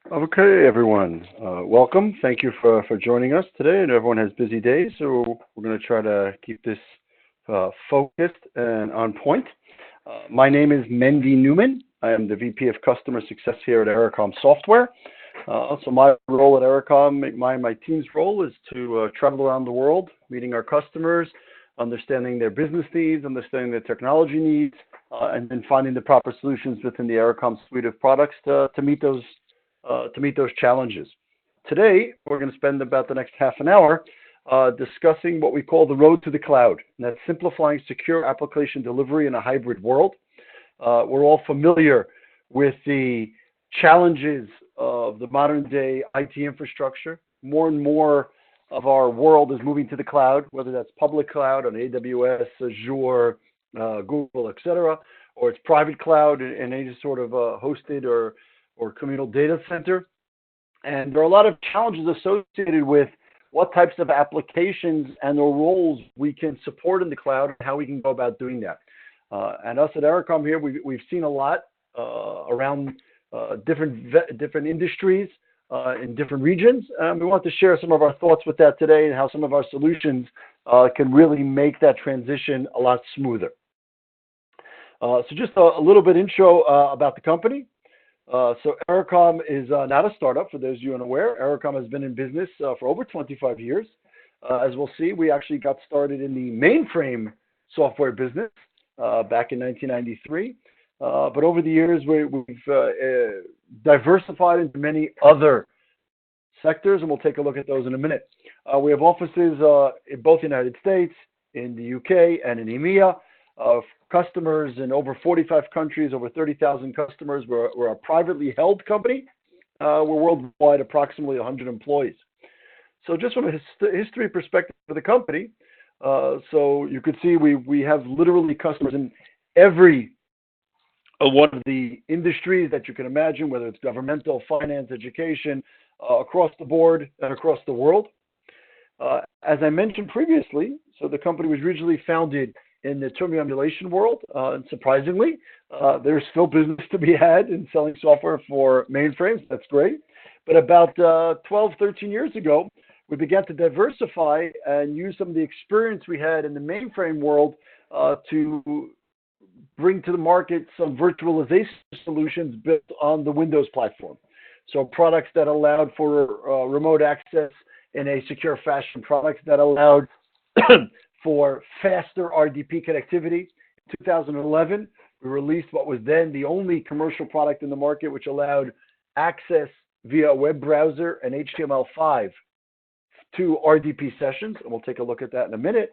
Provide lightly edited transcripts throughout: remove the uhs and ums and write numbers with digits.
Okay, everyone. Welcome. Thank you for joining us today. And everyone has busy days, so we're going to try to keep this focused and on point. My name is Mendy Newman. I am the VP of Customer Success here at Ericom Software. So my role at Ericom, my team's role is to travel around the world, meeting our customers, understanding their business needs, understanding their technology needs, and then finding the proper solutions within the Ericom suite of products to meet those challenges. Today, we're going to spend about the next half an hour discussing what we call the road to the cloud, and that's simplifying secure application delivery in a hybrid world. We're all familiar with the challenges of the modern day IT infrastructure. More and more of our world is moving to the cloud, whether that's public cloud on AWS, Azure, Google, etc., or it's private cloud in any sort of hosted or communal data center. And there are a lot of challenges associated with what types of applications and the roles we can support in the cloud and how we can go about doing that. And us at Ericom here, we've seen a lot around different industries in different regions. We want to share some of our thoughts with that today and how some of our solutions can really make that transition a lot smoother. So just a little bit intro about the company. So Ericom is not a startup, for those of you unaware. Ericom has been in business for over 25 years. As we'll see, we actually got started in the mainframe software business back in 1993. But over the years, we've diversified into many other sectors, and we'll take a look at those in a minute. We have offices in both the United States, in the UK, and in EMEA. Customers in over 45 countries, over 30,000 customers. We're a privately held company. We're worldwide, approximately 100 employees. So just from a history perspective for the company, so you could see we have literally customers in every one of the industries that you can imagine, whether it's governmental, finance, education, across the board and across the world. As I mentioned previously, so the company was originally founded in the terminal emulation world, and surprisingly, there's still business to be had in selling software for mainframes. That's great. But about 12, 13 years ago, we began to diversify and use some of the experience we had in the mainframe world to bring to the market some virtualization solutions built on the Windows platform. So products that allowed for remote access in a secure fashion, products that allowed for faster RDP connectivity. In 2011, we released what was then the only commercial product in the market, which allowed access via a web browser and HTML5 to RDP sessions, and we'll take a look at that in a minute.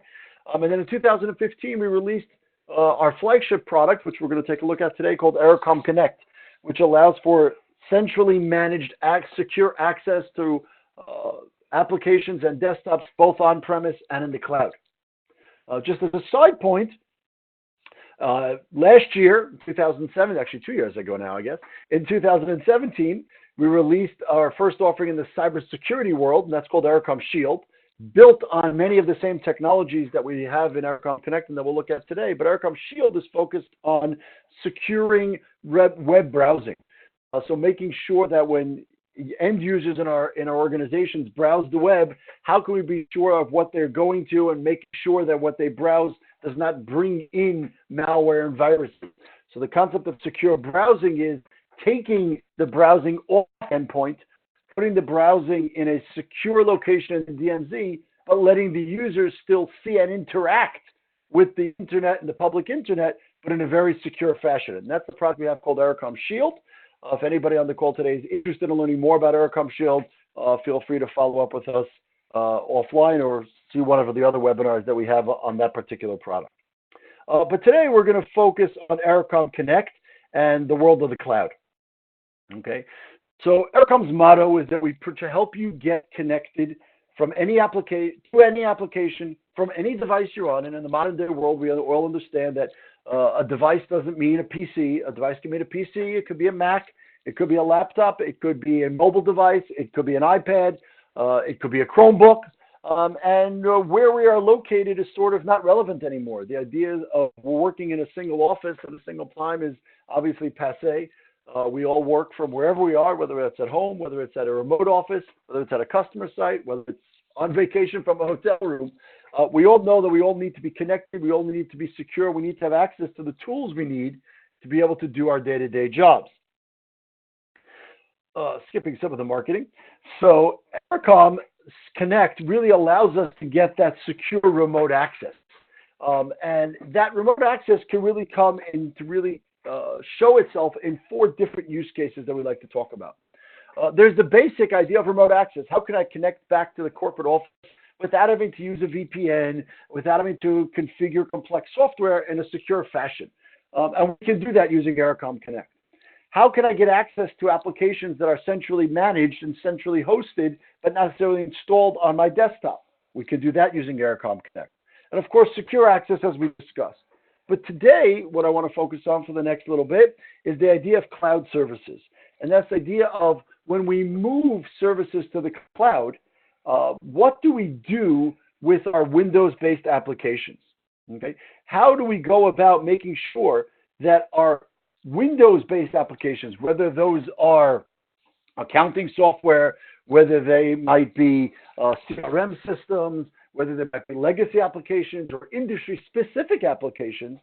And then in 2015, we released our flagship product, which we're going to take a look at today, called Ericom Connect, which allows for centrally managed secure access to applications and desktops, both on-premise and in the cloud. Just as a side point, last year, 2007, actually 2 years ago now, I guess, in 2017, we released our first offering in the cybersecurity world, and that's called Ericom Shield, built on many of the same technologies that we have in Ericom Connect and that we'll look at today. But Ericom Shield is focused on securing web browsing. So making sure that when end users in our organizations browse the web, how can we be sure of what they're going to and make sure that what they browse does not bring in malware and viruses? So the concept of secure browsing is taking the browsing off the endpoint, putting the browsing in a secure location in the DMZ, but letting the users still see and interact with the internet and the public internet, but in a very secure fashion. And that's the product we have called Ericom Shield. If anybody on the call today is interested in learning more about Ericom Shield, feel free to follow up with us offline or see one of the other webinars that we have on that particular product. But today we're going to focus on Ericom Connect and the world of the cloud. Okay, so Ericom's motto is that to help you get connected from any application to any application from any device you're on. And in the modern day world, we all understand that a device doesn't mean a PC. A device can mean a PC. It could be a Mac. It could be a laptop. It could be a mobile device. It could be an iPad. It could be a Chromebook. And where we are located is sort of not relevant anymore. The idea of working in a single office at a single time is obviously passé. We all work from wherever we are, whether it's at home, whether it's at a remote office, whether it's at a customer site, whether it's on vacation from a hotel room. We all know that we all need to be connected. We all need to be secure. We need to have access to the tools we need to be able to do our day-to-day jobs. Skipping some of the marketing. So Ericom Connect really allows us to get that secure remote access. And that remote access can really come and to really show itself in 4 different use cases that we like to talk about. There's the basic idea of remote access. How can I connect back to the corporate office without having to use a VPN, without having to configure complex software in a secure fashion? And we can do that using Ericom Connect. How can I get access to applications that are centrally managed and centrally hosted, but not necessarily installed on my desktop? We can do that using Ericom Connect. And of course, secure access, as we discussed. But today, what I want to focus on for the next little bit is the idea of cloud services. And that's the idea of when we move services to the cloud, what do we do with our Windows-based applications? Okay? How do we go about making sure that our Windows-based applications, whether those are accounting software, whether they might be CRM systems, whether they might be legacy applications or industry-specific applications,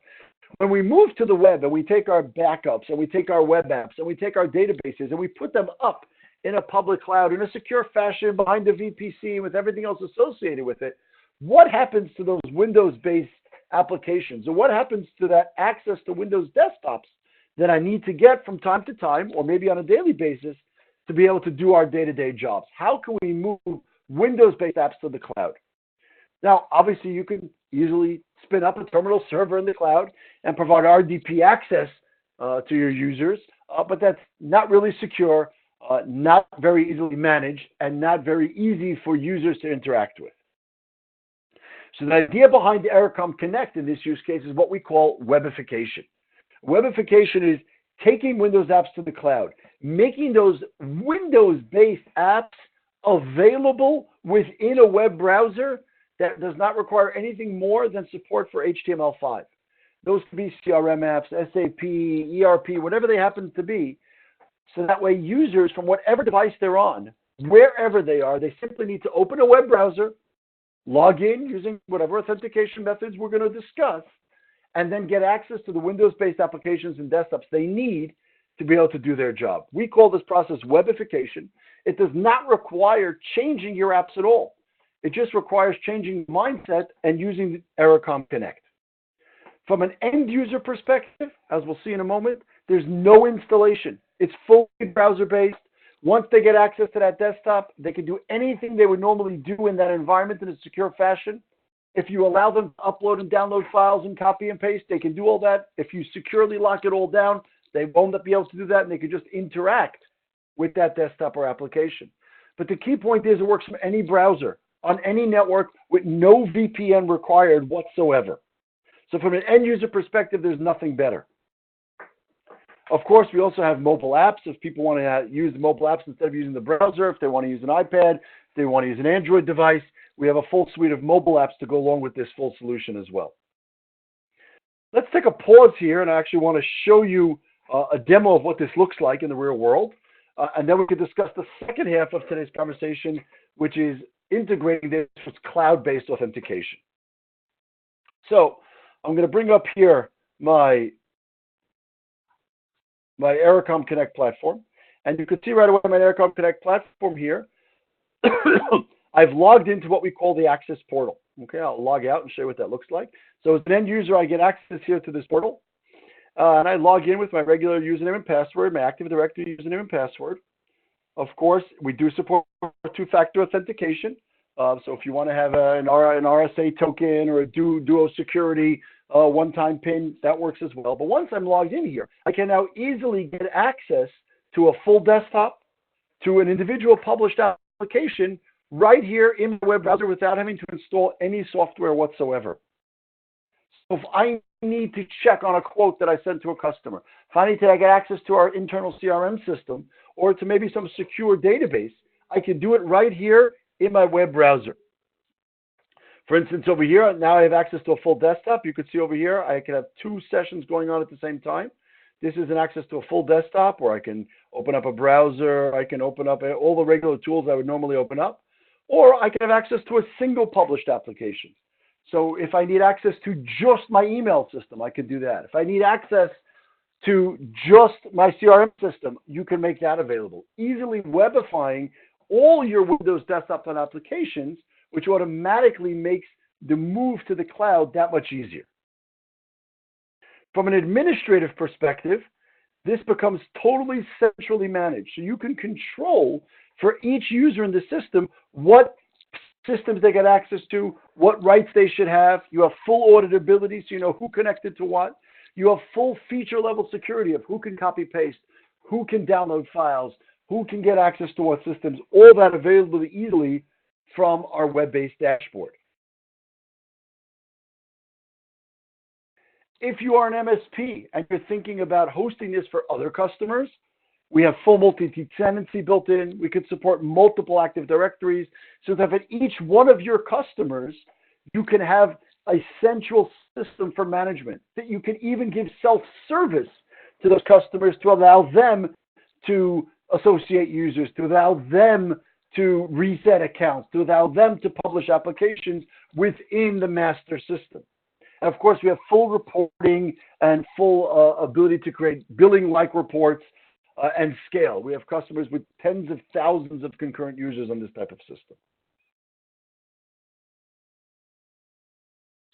when we move to the web and we take our backups and we take our web apps and we take our databases and we put them up in a public cloud in a secure fashion behind a VPC with everything else associated with it, what happens to those Windows-based applications? And what happens to that access to Windows desktops that I need to get from time to time, or maybe on a daily basis, to be able to do our day-to-day jobs? How can we move Windows-based apps to the cloud? Now, obviously, you can easily spin up a terminal server in the cloud and provide RDP access to your users, but that's not really secure, not very easily managed, and not very easy for users to interact with. So the idea behind Ericom Connect in this use case is what we call webification. Webification is taking Windows apps to the cloud, making those Windows-based apps available within a web browser that does not require anything more than support for HTML5. Those could be CRM apps, SAP, ERP, whatever they happen to be. So that way users from whatever device they're on, wherever they are, they simply need to open a web browser, log in using whatever authentication methods we're going to discuss, and then get access to the Windows-based applications and desktops they need to be able to do their job. We call this process webification. It does not require changing your apps at all. It just requires changing mindset and using Ericom Connect. From an end user perspective, as we'll see in a moment, there's no installation. It's fully browser-based. Once they get access to that desktop, they can do anything they would normally do in that environment in a secure fashion. If you allow them to upload and download files and copy and paste, they can do all that. If you securely lock it all down, they won't be able to do that, and they can just interact with that desktop or application. But the key point is it works from any browser, on any network, with no VPN required whatsoever. So from an end user perspective, there's nothing better. Of course, we also have mobile apps. If people want to use the mobile apps instead of using the browser, if they want to use an iPad, if they want to use an Android device, we have a full suite of mobile apps to go along with this full solution as well. Let's take a pause here, and I actually want to show you a demo of what this looks like in the real world. And then we can discuss the second half of today's conversation, which is integrating this with cloud-based authentication. So I'm going to bring up here my Ericom Connect platform. And you can see right away my Ericom Connect platform here. I've logged into what we call the access portal. Okay, I'll log out and show you what that looks like. So as an end user, I get access here to this portal. And I log in with my regular username and password, my Active Directory username and password. Of course, we do support two-factor authentication. So if you want to have an RSA token or a Duo security one-time PIN, that works as well. But once I'm logged in here, I can now easily get access to a full desktop, to an individual published application right here in the web browser without having to install any software whatsoever. So if I need to check on a quote that I sent to a customer, if I need to get access to our internal CRM system or to maybe some secure database, I can do it right here in my web browser. For instance, over here, now I have access to a full desktop. You can see over here, I can have 2 sessions going on at the same time. this is an access to a full desktop where I can open up a browser, I can open up all the regular tools I would normally open up, or I can have access to a single published application. So if I need access to just my email system, I could do that. If I need access to just my CRM system, you can make that available. Easily webifying all your Windows desktops and applications, which automatically makes the move to the cloud that much easier. From an administrative perspective, this becomes totally centrally managed. So you can control for each user in the system what systems they get access to, what rights they should have. You have full auditability, so you know who connected to what. You have full feature level security of who can copy paste, who can download files, who can get access to what systems, all that available easily from our web-based dashboard. If you are an MSP and you're thinking about hosting this for other customers, we have full multi-tenancy built in. We can support multiple Active Directories so that at each one of your customers, you can have a central system for management, that you can even give self-service to those customers to allow them to associate users, to allow them to reset accounts, to allow them to publish applications within the master system. And of course, we have full reporting and full ability to create billing-like reports and scale. We have customers with tens of thousands of concurrent users on this type of system.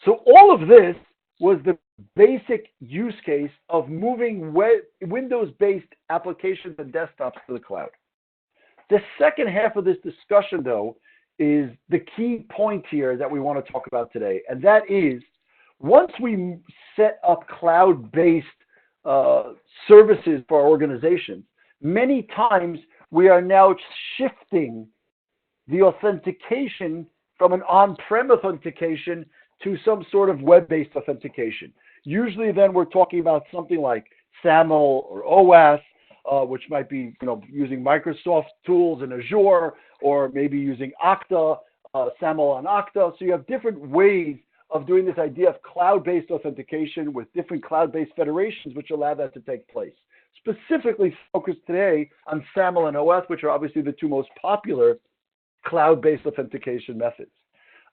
So all of this was the basic use case of moving Windows-based applications and desktops to the cloud. The second half of this discussion, though, is the key point here that we want to talk about today, and that is once we set up cloud-based services for our organizations, many times we are now shifting the authentication from an on-prem authentication to some sort of web-based authentication. Usually then we're talking about something like SAML or OAuth, which might be using Microsoft tools in Azure, or maybe using Okta, SAML on Okta. So you have different ways of doing this idea of cloud-based authentication with different cloud-based federations which allow that to take place. Specifically focused today on SAML and OAuth, which are obviously the two most popular cloud-based authentication methods.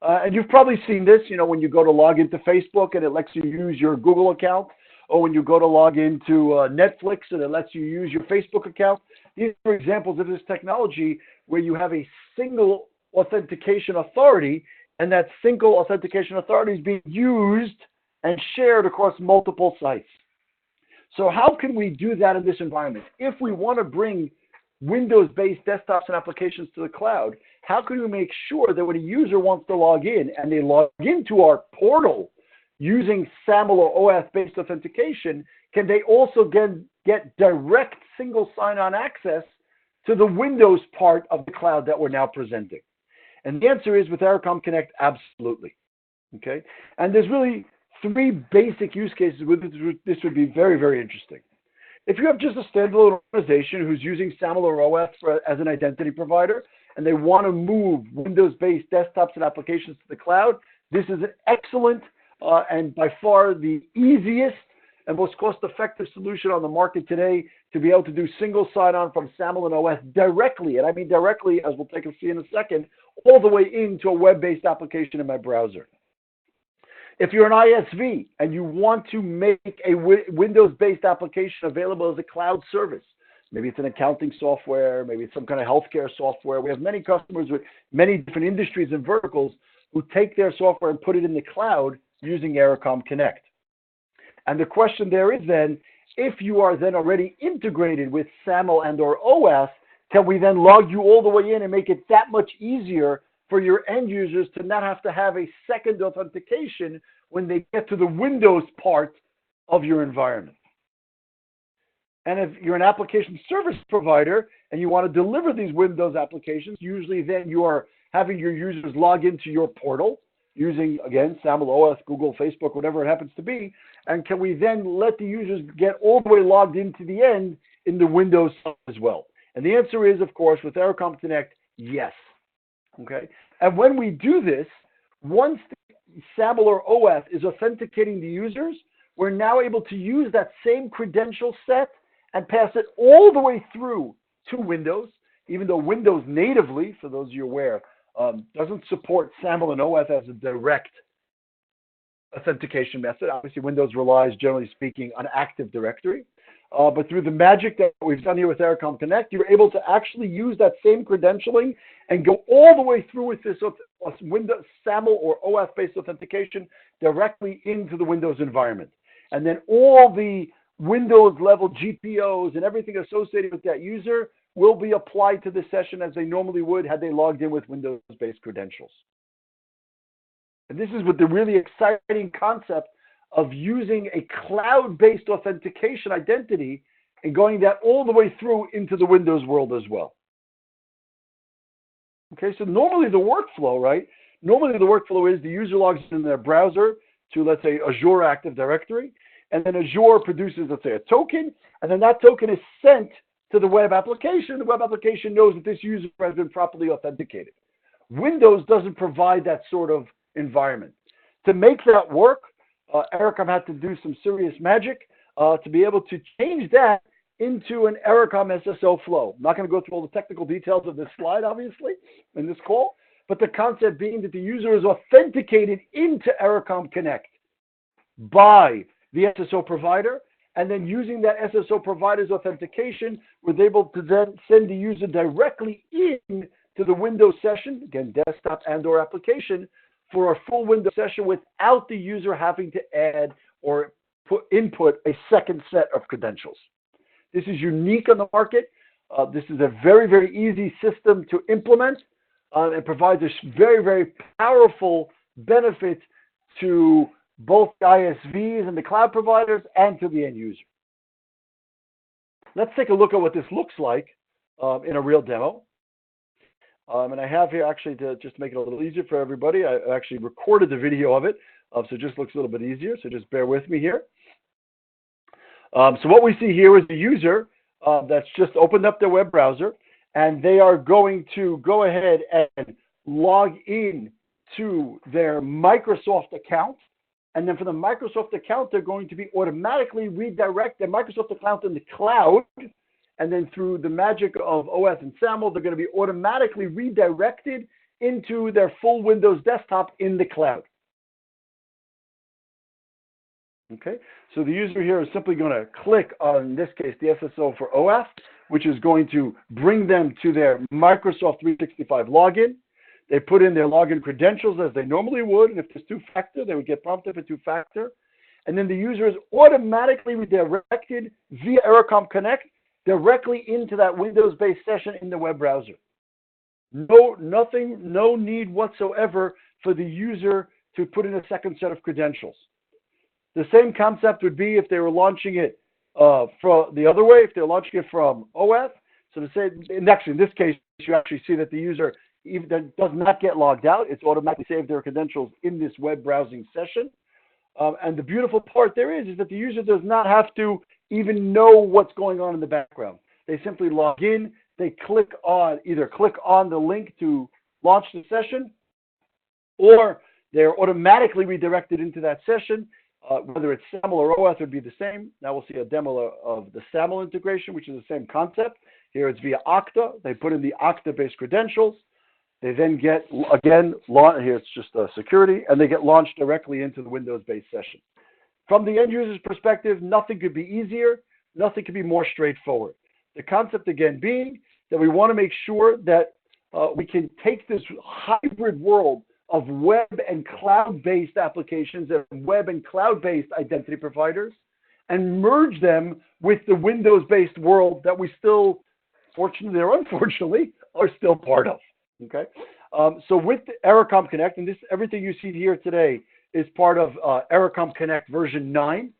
And you've probably seen this, when you go to log into Facebook and it lets you use your Google account, or when you go to log into Netflix and it lets you use your Facebook account. These are examples of this technology where you have a single authentication authority, and that single authentication authority is being used and shared across multiple sites. So how can we do that in this environment? If we want to bring Windows-based desktops and applications to the cloud, how can we make sure that when a user wants to log in and they log into our portal using SAML or OAuth-based authentication, can they also get direct single sign-on access to the Windows part of the cloud that we're now presenting? And the answer is with Ericom Connect, absolutely. Okay, and there's really three basic use cases with this would be very, very interesting. If you have just a standalone organization who's using SAML or OAuth as an identity provider, and they want to move Windows-based desktops and applications to the cloud, this is an excellent and by far the easiest and most cost-effective solution on the market today to be able to do single sign-on from SAML and OAuth directly, and I mean directly, as we'll take a see in a second, all the way into a web-based application in my browser. If you're an ISV and you want to make a Windows-based application available as a cloud service, maybe it's an accounting software, maybe it's some kind of healthcare software. We have many customers with many different industries and verticals who take their software and put it in the cloud using Ericom Connect. And the question there is then, if you are then already integrated with SAML and or OAuth, can we then log you all the way in and make it that much easier for your end users to not have to have a second authentication when they get to the Windows part of your environment? And if you're an application service provider and you want to deliver these Windows applications, usually then you are having your users log into your portal using, again, SAML, OAuth, Google, Facebook, whatever it happens to be. And can we then let the users get all the way logged into the end in the Windows as well? And the answer is, of course, with Ericom Connect, yes. Okay. And when we do this, once the SAML or OAuth is authenticating the users, we're now able to use that same credential set and pass it all the way through to Windows, even though Windows natively, for those of you aware, doesn't support SAML and OAuth as a direct authentication method. Obviously, Windows relies, generally speaking, on Active Directory. But through the magic that we've done here with Ericom Connect, you're able to actually use that same credentialing and go all the way through with this Windows SAML or OAuth-based authentication directly into the Windows environment. And then all the Windows-level GPOs and everything associated with that user will be applied to the session as they normally would had they logged in with Windows-based credentials. And this is what the really exciting concept of using a cloud-based authentication identity and going that all the way through into the Windows world as well. Okay, so normally the workflow, right? Normally the workflow is the user logs in their browser to, let's say, Azure Active Directory, and then Azure produces, let's say, a token, and then that token is sent to the web application. The web application knows that this user has been properly authenticated. Windows doesn't provide that sort of environment. To make that work, Ericom had to do some serious magic to be able to change that into an Ericom SSO flow. I'm not going to go through all the technical details of this slide, obviously, in this call, but the concept being that the user is authenticated into Ericom Connect by the SSO provider, and then using that SSO provider's authentication, was able to then send the user directly in to the Windows session, again, desktop and/or application, for a full Windows session without the user having to add or input a second set of credentials. This is unique on the market. This is a very, very easy system to implement. It provides a very, very powerful benefit to both ISVs and the cloud providers and to the end user. Let's take a look at what this looks like in a real demo. And I have here actually, to just make it a little easier for everybody, I actually recorded the video of it, so it just looks a little bit easier, so just bear with me here. So what we see here is the user that's just opened up their web browser, and they are going to go ahead and log in to their Microsoft account. And then for the Microsoft account, they're going to be automatically redirect their Microsoft account in the cloud. And then through the magic of OAuth and SAML, they're going to be automatically redirected into their full Windows desktop in the cloud. Okay, so the user here is simply going to click on, in this case, the SSO for OAuth, which is going to bring them to their Microsoft 365 login. They put in their login credentials as they normally would, and if there's two-factor, they would get prompted for two-factor. And then the user is automatically redirected via Ericom Connect directly into that Windows-based session in the web browser. No need whatsoever for the user to put in a second set of credentials. The same concept would be if they were launching it from the other way, if they're launching it from OAuth. So to say, and actually in this case, you actually see that the user even does not get logged out. It's automatically saved their credentials in this web browsing session. And the beautiful part there is that the user does not have to even know what's going on in the background. They simply log in, they either click on the link to launch the session, or they're automatically redirected into that session. Whether it's SAML or OAuth would be the same. Now we'll see a demo of the SAML integration, which is the same concept. Here it's via Okta. They put in the Okta-based credentials. They then get, again, here it's just security, and they get launched directly into the Windows-based session. From the end user's perspective, nothing could be easier. Nothing could be more straightforward. The concept, again, being that we want to make sure that we can take this hybrid world of web and cloud-based applications and web and cloud-based identity providers and merge them with the Windows-based world that we still, fortunately or unfortunately, are still part of. Okay, so with Ericom Connect, and everything you see here today is part of Ericom Connect version 9.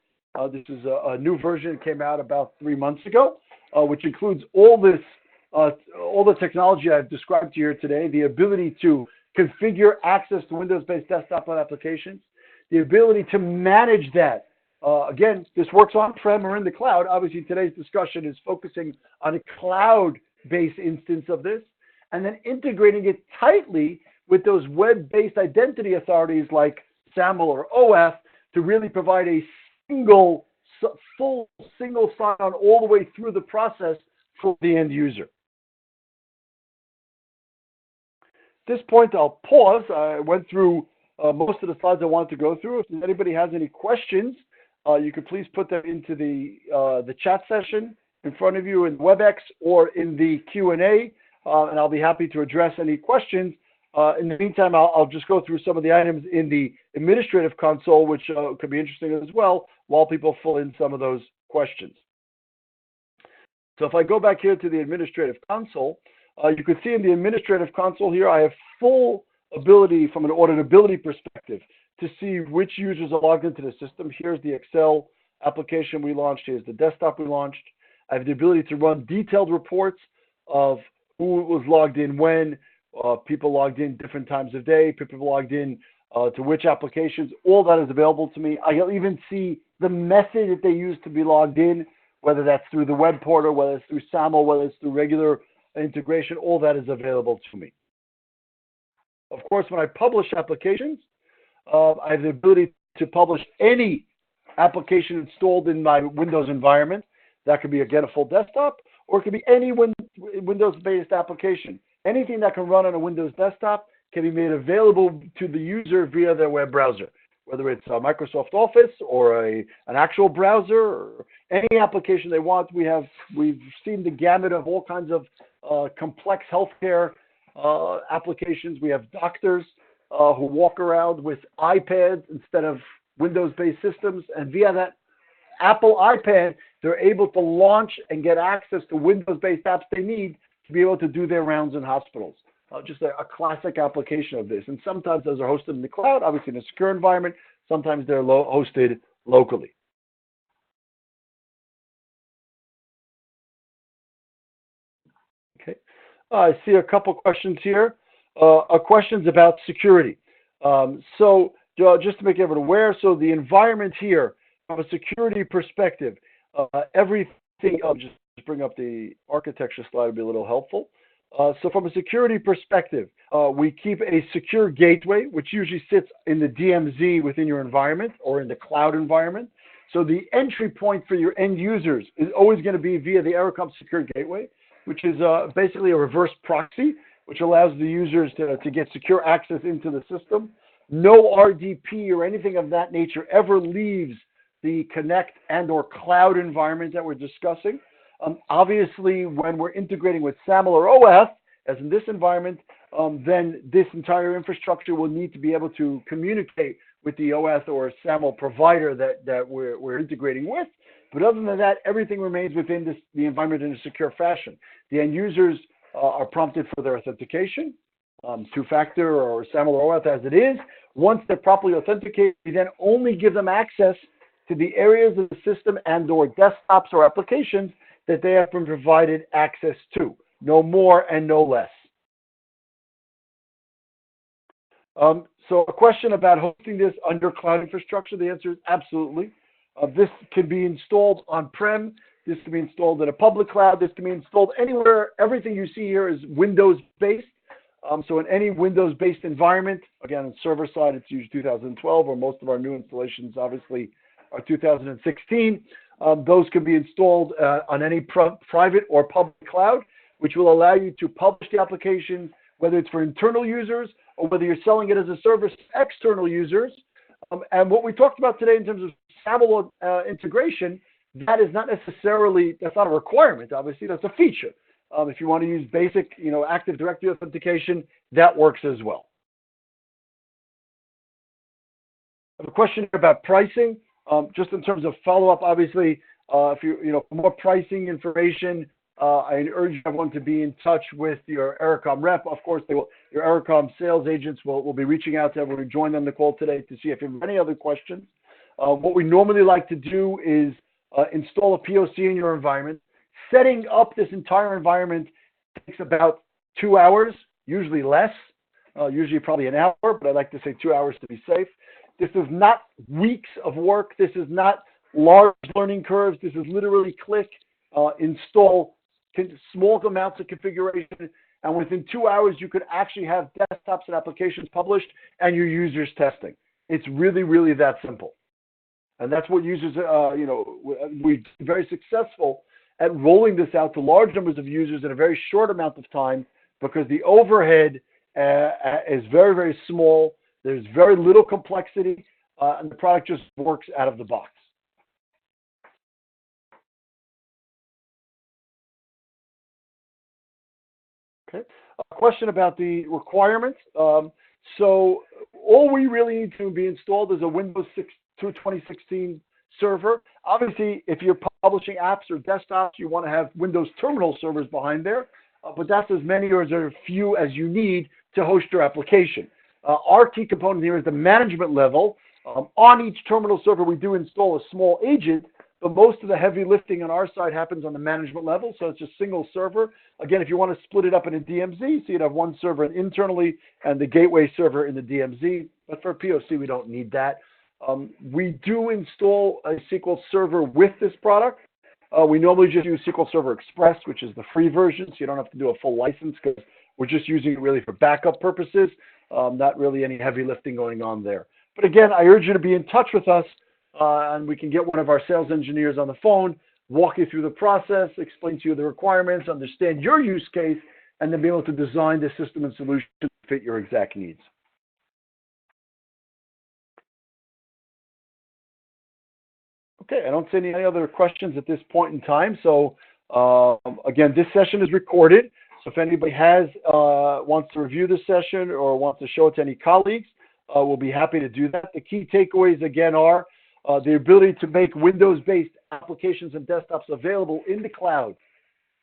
This is a new version that came out about 3 months ago, which includes all the technology I've described to you here today, the ability to configure access to Windows-based desktop applications, the ability to manage that. Again, this works on-prem or in the cloud. Obviously, today's discussion is focusing on a cloud-based instance of this, and then integrating it tightly with those web-based identity authorities like SAML or OAuth to really provide a single, full single sign-on all the way through the process for the end user. At this point, I'll pause. I went through most of the slides I wanted to go through. If anybody has any questions, you could please put them into the chat session in front of you in WebEx or in the Q&A, and I'll be happy to address any questions. In the meantime, I'll just go through some of the items in the administrative console, which could be interesting as well, while people fill in some of those questions. So if I go back here to the administrative console, you can see in the administrative console here, I have full ability from an auditability perspective to see which users are logged into the system. Here's the Excel application we launched. Here's the desktop we launched. I have the ability to run detailed reports of who was logged in when, people logged in different times of day, people logged in to which applications. All that is available to me. I'll even see the method that they use to be logged in, whether that's through the web portal, whether it's through SAML, whether it's through regular integration. All that is available to me. Of course, when I publish applications, I have the ability to publish any application installed in my Windows environment. That could be, again, a full desktop, or it could be any Windows-based application. Anything that can run on a Windows desktop can be made available to the user via their web browser, whether it's Microsoft Office or an actual browser or any application they want. We've seen the gamut of all kinds of complex healthcare applications. We have doctors who walk around with iPads instead of Windows-based systems, and via that Apple iPad, they're able to launch and get access to Windows-based apps they need to be able to do their rounds in hospitals. Just a classic application of this. And sometimes those are hosted in the cloud, obviously in a secure environment. Sometimes they're hosted locally. Okay. I see a couple questions here. Questions about security. So just to make everyone aware, so the environment here, from a security perspective, everything, I'll just bring up the architecture slide, would be a little helpful. So from a security perspective, we keep a secure gateway, which usually sits in the DMZ within your environment or in the cloud environment. So the entry point for your end users is always going to be via the Ericom secure gateway, which is basically a reverse proxy, which allows the users to get secure access into the system. No RDP or anything of that nature ever leaves the Connect and or cloud environment that we're discussing. Obviously, when we're integrating with SAML or OAuth, as in this environment, then this entire infrastructure will need to be able to communicate with the OAuth or SAML provider that we're integrating with. But other than that, everything remains within the environment in a secure fashion. The end users are prompted for their authentication, two-factor or SAML or OAuth as it is. Once they're properly authenticated, we then only give them access to the areas of the system and or desktops or applications that they have been provided access to, no more and no less. So a question about hosting this under cloud infrastructure, the answer is absolutely. This can be installed on-prem, this can be installed in a public cloud, this can be installed anywhere. Everything you see here is Windows-based. So in any Windows-based environment, again, on server side, it's usually 2012, or most of our new installations, obviously, are 2016. Those can be installed on any private or public cloud, which will allow you to publish the application, whether it's for internal users or whether you're selling it as a service to external users. And what we talked about today in terms of SAML integration, that is not necessarily, that's not a requirement, obviously, that's a feature. If you want to use basic, Active Directory authentication, that works as well. I have a question about pricing. Just in terms of follow-up, obviously, if for more pricing information, I urge everyone to be in touch with your Ericom rep. Of course, your Ericom sales agents will be reaching out to everyone who joined on the call today to see if you have any other questions. What we normally like to do is install a POC in your environment. Setting up this entire environment takes about 2 hours, usually less, usually probably an hour, but I like to say 2 hours to be safe. This is not weeks of work. This is not large learning curves. This is literally click, install small amounts of configuration, and within 2 hours, you could actually have desktops and applications published and your users testing. It's really, really that simple. And that's what users, we've been very successful at rolling this out to large numbers of users in a very short amount of time because the overhead is very, very small. There's very little complexity, and the product just works out of the box. Okay. A question about the requirements. So all we really need to be installed is a Windows 6 to 2016 server. Obviously, if you're publishing apps or desktops, you want to have Windows terminal servers behind there, but that's as many or as few as you need to host your application. Our key component here is the management level. On each terminal server, we do install a small agent, but most of the heavy lifting on our side happens on the management level, so it's just single server. Again, if you want to split it up in a DMZ, so you'd have one server internally and the gateway server in the DMZ, but for POC, we don't need that. We do install a SQL Server with this product. We normally just use SQL Server Express, which is the free version, so you don't have to do a full license because we're just using it really for backup purposes, not really any heavy lifting going on there. But again, I urge you to be in touch with us, and we can get one of our sales engineers on the phone, walk you through the process, explain to you the requirements, understand your use case, and then be able to design the system and solution to fit your exact needs. Okay, I don't see any other questions at this point in time. So again, this session is recorded. So if anybody wants to review this session or wants to show it to any colleagues, we'll be happy to do that. The key takeaways again are the ability to make Windows-based applications and desktops available in the cloud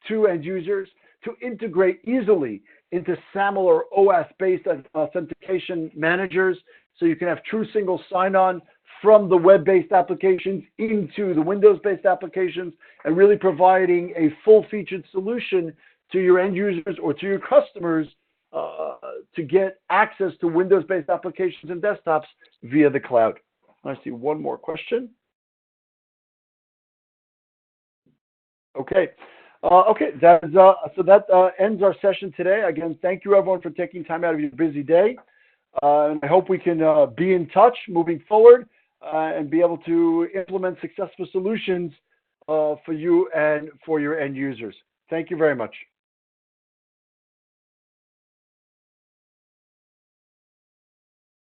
to end users, to integrate easily into SAML or OAuth-based authentication managers, so you can have true single sign-on from the web-based applications into the Windows-based applications, and really providing a full-featured solution to your end users or to your customers to get access to Windows-based applications and desktops via the cloud. I see one more question. Okay. So that ends our session today. Again, thank you everyone for taking time out of your busy day. And I hope we can be in touch moving forward and be able to implement successful solutions for you and for your end users. Thank you very much.